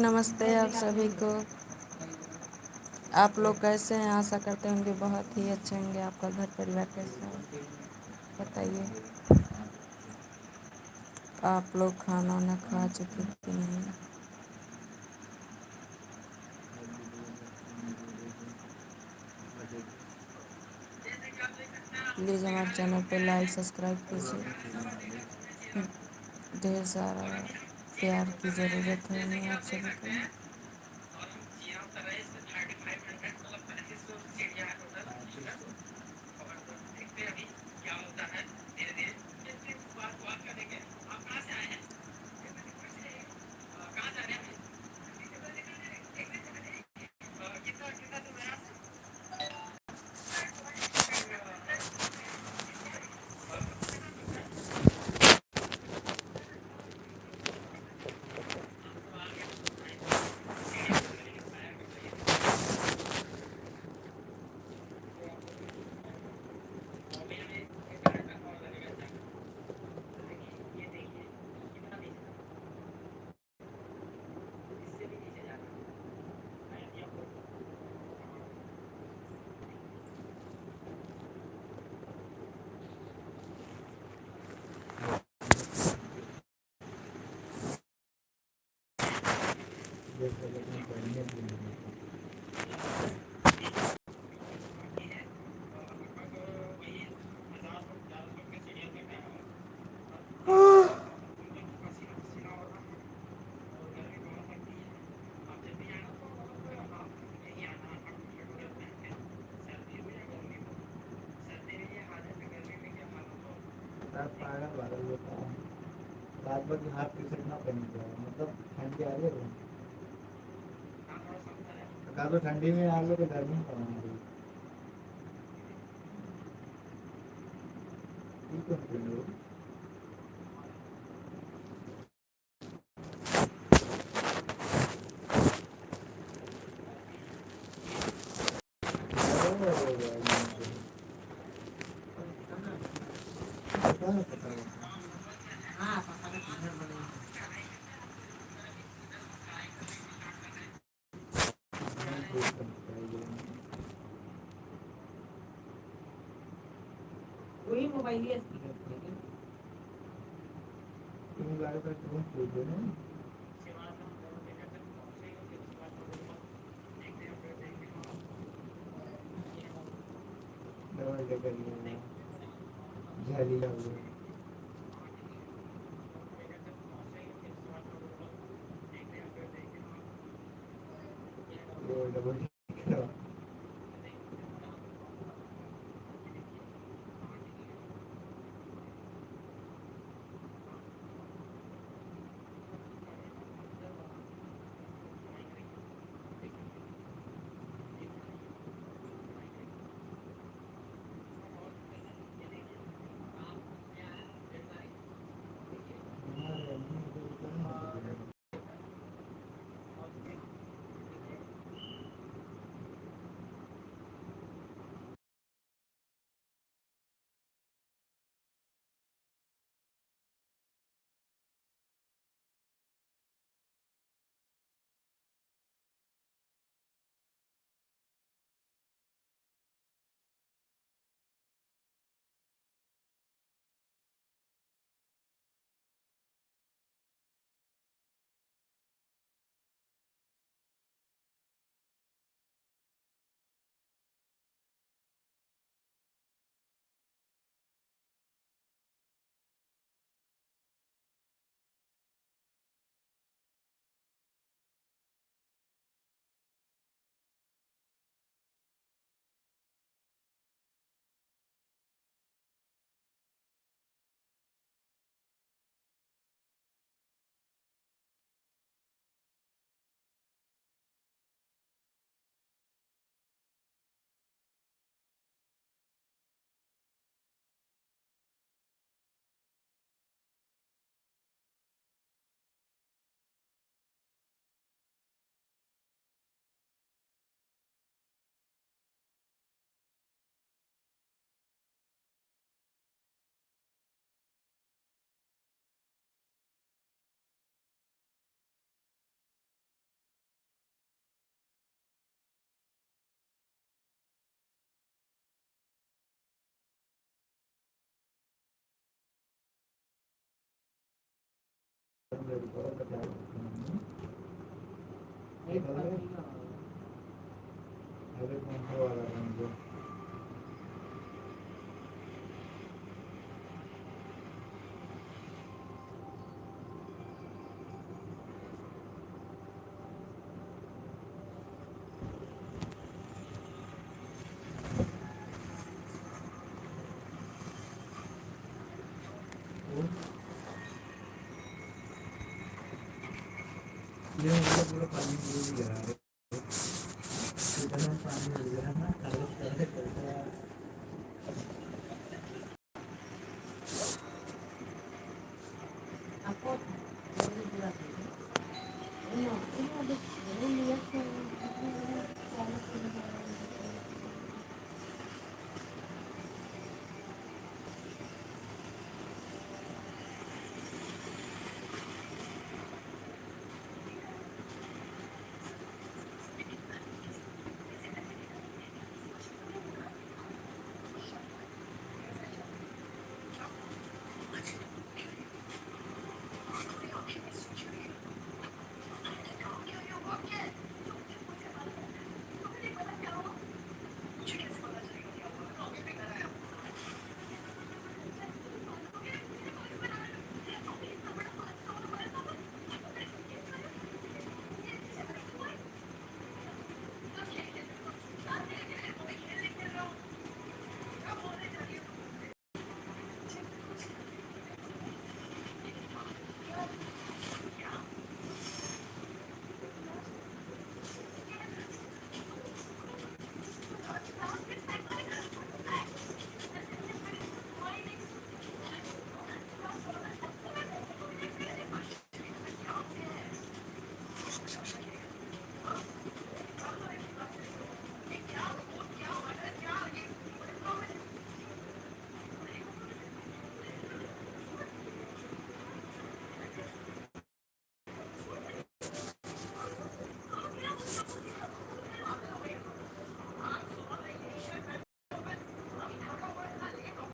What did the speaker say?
नमस्ते आप सभी को। आप लोग कैसे हैं? आशा करते होंगे बहुत ही अच्छे होंगे। आपका घर परिवार कैसा है बताइए। आप लोग खाना वाना खा चुके कि नहीं? प्लीज़ हमारे चैनल पे लाइक सब्सक्राइब कीजिए। ढेर सारा प्यार की ज़रूरत है हमें आप सभी को। पागल वाला होता है। रात भर की हाफ टी शर्ट ना पहन के आओ, मतलब ठंडी आ रही है तो कल तो ठंडी में आ गए तो गर्मी में कहाँ आ रही ठीक है बोलो। वही मोबाइल ही तुम गाड़ी पर तुम खोल दो ना। दवाई लेकर झाली लग गई वो डबल अरे कौन सा वाला रंग? ये पूरा पानी पूरी गिरा है। इतना पानी हो गया ना, तरह तरह